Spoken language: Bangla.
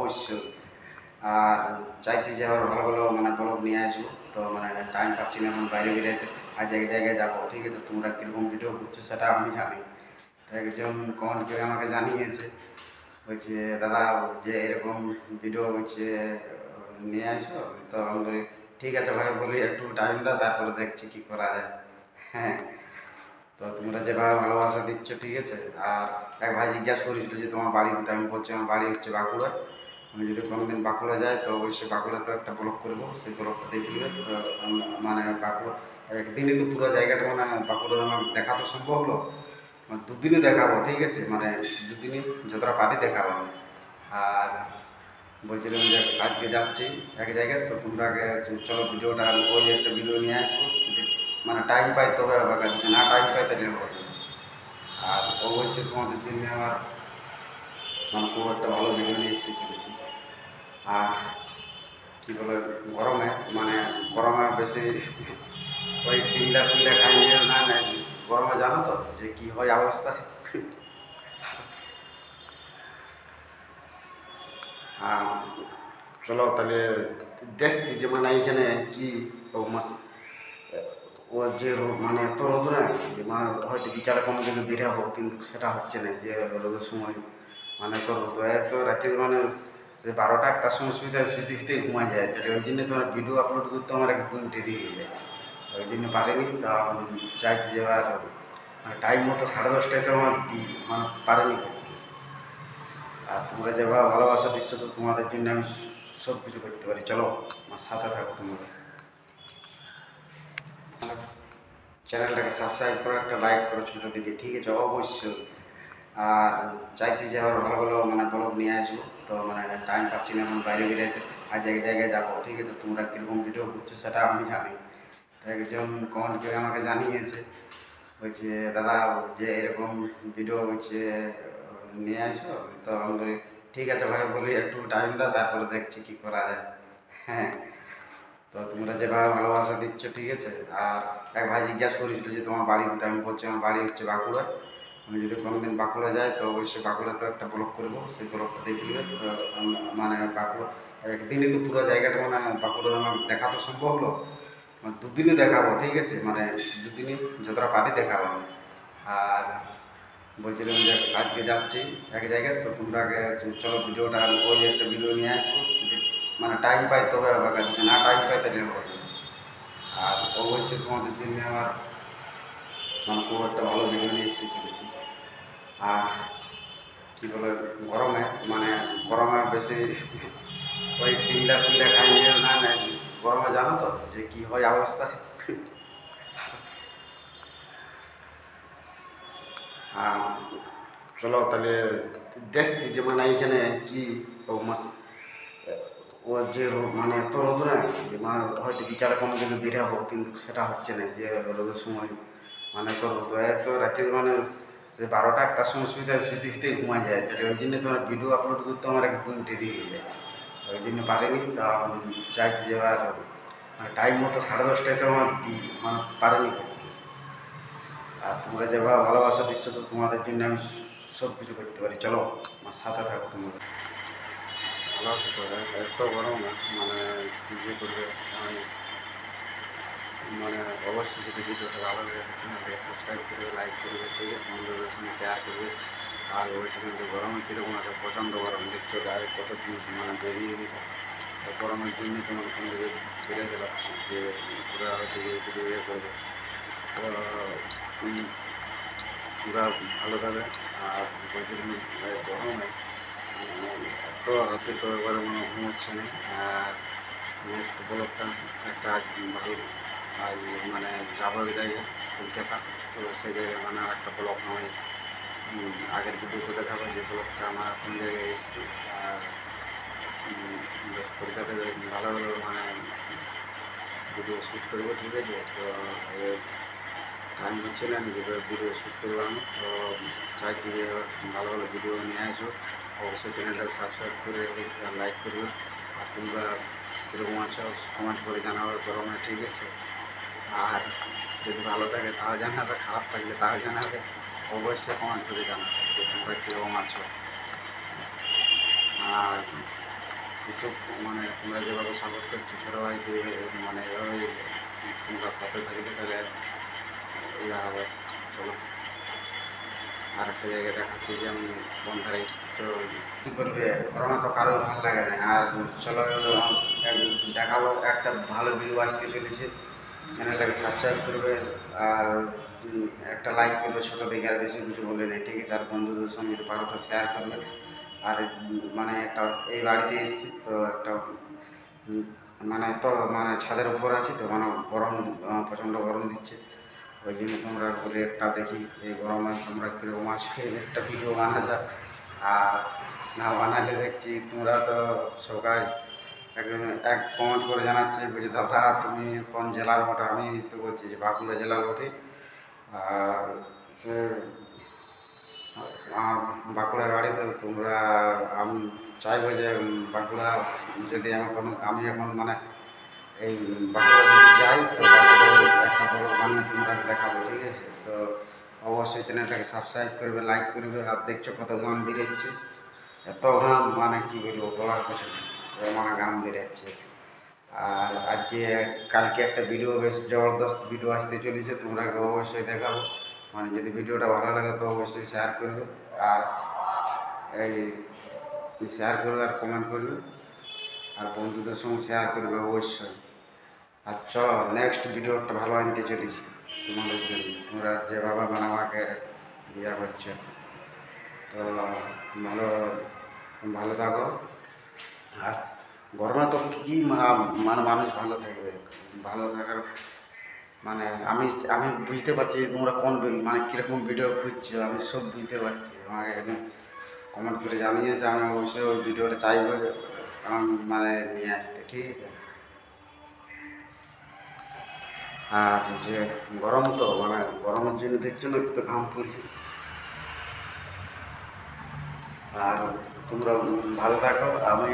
অবশ্যই। আর চাইছি যে আবার ভালো ভালো মানে ব্লগ নিয়ে আসবো। তো মানে টাইম পাচ্ছি না এখন বাইরে বেরোতে। আজ এক জায়গায় যাবো, ঠিক আছে? তোমরা কীরকম ভিডিও করছো সেটা আমি জানি। তো একজন কমেন্ট করে আমাকে জানিয়েছে, বলছে দাদা যে এরকম ভিডিও হচ্ছে নিয়ে আসো। তো আমি বলি ঠিক আছে ভাই, বলি একটু টাইম দাও, তারপরে দেখছি কী করা যায়। হ্যাঁ, তো তোমরা যেভাবে ভালোবাসা দিচ্ছ, ঠিক আছে। আর এক ভাই জিজ্ঞাসা করেছিল যে তোমার বাড়ি কোথায়, আমি বলছি আমার বাড়ি হচ্ছে বাঁকুড়া। আমি যদি কোনোদিন বাঁকুড়া যাই তো অবশ্যই বাঁকুড়াতে একটা ব্লগ করবো, সেই ব্লগটা দেখলে মানে বাঁকুড়া একদিনই তো পুরো জায়গাটা মানে বাঁকুড়ার আমার দেখা তো সম্ভব হলো, মানে দুদিনে দেখাবো, ঠিক আছে? মানে দুদিনই যতটা পার্টি দেখাবো আমি। আর বলছিলাম যে আজকে যাচ্ছি এক জায়গায়, তো তোমরা আগে চলো ভিডিওটা ওই একটা ভিডিও নিয়ে আসবো, মানে টাইম পাই তবে হবে, কাছে না টাইম পাই তাহলে হবে। আর অবশ্যই তোমাদের জন্য আমার মানে খুব একটা ভালো ভিডিও নিয়ে আসতে চলেছি। আর কী বলে, গরমে মানে গরমে বেশি ওই টিল্লা ফিল্লা খাইয়ে না না, গরমে জানো তো যে কী হয় অবস্থা। আর চলো তাহলে দেখছি যে মানে এইখানে কি ও যে মানে এত রোদ না, যে মানে হয়তো বিকালে কোনো দিকে বেরাবো, কিন্তু সেটা হচ্ছে না যে রোদের সময় মানে এত রোদ এত রাতের মানে সে 12টা 1টার সময় শুতে শুতে ঘুমা যায়। তাহলে ওই জন্য তোমার ভিডিও আপলোড করতে আমার একদম দেরি হয়ে যায়, ওই জন্য পারিনি। তা চাইছি যে এবার মানে টাইম মতো 10:30টায় তো আমার দিই, মানে পারিনি করতে। আর তোমরা যেভাবে ভালোবাসা দিচ্ছ, তো তোমাদের জন্য আমি সব কিছু করতে পারি। চলো আমার সাথে থাকো তোমরা। চ্যানেলটাকে সাবস্ক্রাইব করো, একটা লাইক করো ছোটো দিকে, ঠিক আছে? অবশ্যই। আর চাইছি যে আবার ভালো ভালো মানে ব্লগ নিয়ে আসবো। তো মানে টাইম পাচ্ছি না এখন বাইরে বেরোতে। আজ এক জায়গায় যাবো, ঠিক আছে? তোমরা কীরকম ভিডিও করছো সেটা আমি জানি। তো একজন কমেন্ট করে আমাকে জানিয়েছে, বলছে দাদা যে এরকম ভিডিও হচ্ছে নিয়ে আসো। তো আমি বলি ঠিক আছে ভাই, বলি একটু টাইম দাও, তারপরে দেখছি কী করা যায়। হ্যাঁ, তো তোমরা যেভাবে ভালোবাসা দিচ্ছ, ঠিক আছে। আর এক ভাই জিজ্ঞাসা করেছিল যে তোমার বাড়ি কোথায়, আমি বলছি আমার বাড়ি হচ্ছে বাঁকুড়া। আমি যদি কোনোদিন বাঁকুড়া যাই তো অবশ্যই বাঁকুড়াতে একটা ব্লগ করবো, সেই ব্লগটা দেখলে মানে বাঁকুড়া একদিনই তো পুরো জায়গাটা মানে বাঁকুড়ার আমার দেখা তো সম্ভব হলো, মানে দুদিনে দেখাবো, ঠিক আছে? মানে দুদিনই যতটা পার্টি দেখাবো আমি। আর বলছিলাম যে আজকে যাচ্ছি এক জায়গায়, তো তোমরা আগে চলো ভিডিওটা ওই একটা ভিডিও নিয়ে আসবো, মানে টাইম পাই তবে হবে, কাছে না টাইম পাই তাহলে হবে। আর অবশ্যই তোমাদের জন্য আমার মানে খুব একটা ভালো ভিডিও নিয়ে আসতে চলেছি। আর কী বলে, গরমে মানে গরমে বেশি ওই টিল্লা ফিল্লা খাইয়ে না না, গরমে জানো তো যে কী হয় অবস্থা। আর চলো তাহলে দেখছি যে মানে এইখানে কি ও যে মানে এত রোদ না, যে মানে হয়তো বিকালে কোনো দিকে বেরাবো, কিন্তু সেটা হচ্ছে না যে রোদের সময় মানে এত রোদ এত রাতের মানে সে 12টা 1টার সময় শুতে ঘুমা যায়। তাহলে ওই জন্য তোমার ভিডিও আপলোড করতে আমার একদম দেরি হয়ে যায়, ওই জন্য পারিনি। তা চাইছি যে এবার মানে টাইম মতো 10:30টায় তো আমার দিই, মানে পারিনি করতে। আর তোমরা যেভাবে ভালোবাসা দিচ্ছ, তো তোমাদের জন্য আমি সব কিছু করতে পারি। চলো আমার সাথে থাকো তোমরা। ভালো আছো তো? এত গরম মানে কী যে করবে। আমি মানে অবশ্যই যদি ভিডিওটা ভালো লাগে চ্যানেলটাকে সাবস্ক্রাইব করবে, লাইক করবে, ঠিক আছে? বন্ধুদের সঙ্গে শেয়ার করবে। আর ওই চ্যানেলটা গরমে কীরকম আছে, প্রচণ্ড গরম দেখছো, গায়ে কত মানে বেরিয়ে গেছে। গরমের জন্য তোমার কোনো দিকে বেরোতে পারছি যে পুরো হয়তো ভিডিও ইয়ে করবে। তো পুরা ভালোভাবে। আর বলছিলাম গরমে এত হাতে তো এবারে মনে ঘুম হচ্ছে না। আর নেক্সট ব্লগটা একটা ভালো আর মানে যাবো এক জায়গায় কলকাতা, তো সেই জায়গায় মানে একটা ব্লগ আমি আগের ভিডিওতে দেখাবো যে ব্লগটা আমার কোন জায়গায় এসেছি। আর বেশ কলকাতায় ভালো ভালো মানে ভিডিও শ্যুট করবো, ঠিক আছে? তো টাইম হচ্ছে না, আমি যেভাবে ভিডিও শ্যুট করবো আমি, তো চাইছি যে ভালো ভালো ভিডিও নিয়ে আসবো। অবশ্যই চ্যানেলটাকে সাবস্ক্রাইব করে লাইক করবে। আর তোমরা কীরকম আছো কমেন্ট করে জানাবে গরমে, ঠিক আছে? আর যদি ভালো থাকে তাও জানাবে, খারাপ থাকলে তাও জানাবে। অবশ্যই কমেন্ট করে জানাবে যে তোমরা কীরকম আছো। আর ইউটিউব মানে তোমরা যেভাবে সাপোর্ট করছো ছোটো ভাইকে, মানে এভাবে তোমরা সাথে থাকলে তাহলে ইয়া হবে। চলো আর একটা জায়গায় দেখাচ্ছি যে আমি বন্ধুরা তো কী করবে, করোনা তো কারো ভালো লাগে না। আর চলো দেখাবো একটা ভালো ভিডিও আসতে চলেছে, চ্যানেলটাকে সাবস্ক্রাইব করবে আর একটা লাইক করবে ছোটো দেখে, আর বেশি কিছু বলে নেই, ঠিক আছে? আর বন্ধুদের সঙ্গে পারো তো শেয়ার করবে। আর মানে একটা এই বাড়িতে এসেছি তো একটা মানে তো মানে ছাদের উপর আছি তো মানে গরম, প্রচণ্ড গরম দিচ্ছে, ওই জন্য তোমরা বলে একটা দেখি এই গরমে তোমরা কীরকম আছো, একটা ভিডিও বানা যাক। আর না বানালে দেখছি তোমরা তো সবাই এক কমেন্ট করে জানাচ্ছে, বলছি দাদা তুমি কোন জেলার বটে? আমি তো বলছি যে বাঁকুড়া জেলার বটে। আর সে বাঁকুড়া বাড়ি, তো তোমরা আমি চাইবো যে বাঁকুড়া যদি আমি এখন মানে এই বাঁকুড়া যদি যাই তো বাঁকুড়া একটা বড় বানিয়ে তোমরা দেখাবো, ঠিক আছে? তো অবশ্যই চ্যানেলটাকে সাবস্ক্রাইব করবে, লাইক করবে। আর দেখছো কত গান বেরোচ্ছে, এত গান মানে কী বলবো বলার কিছু নেই, মানে গান বেরোচ্ছে। আর আজকে কালকে একটা ভিডিও বেশ জবরদস্ত ভিডিও আসতে চলেছে, তোমরা অবশ্যই দেখাবো। মানে যদি ভিডিওটা ভালো লাগে তো অবশ্যই শেয়ার করবে, আর এই শেয়ার করবে আর কমেন্ট করবে, আর বন্ধুদের সঙ্গে শেয়ার করবে অবশ্যই। আর চলো নেক্সট ভিডিও একটা ভালো আনতে চলেছি তোমাদের জন্য, তোমরা যেভাবে মানে আমাকে ইয়া করছো। তো ভালো ভালো থাকো। আর গরমে তো কী মানে মানুষ ভালো থাকবে, ভালো থাকার মানে আমি আমি বুঝতে পারছি যে তোমরা কোন মানে কীরকম ভিডিও খুঁজছো, আমি সব বুঝতে পারছি। আমাকে একদম কমেন্ট করে জানিয়েছে, আমি অবশ্যই ওই ভিডিওটা চাইবো কারণ মানে নিয়ে আসতে, ঠিক আছে? আর যে গরম তো মানে গরমের জন্য দেখছো না কত ঘাম পড়ছে। আর তোমরা ভালো থাকো। আমি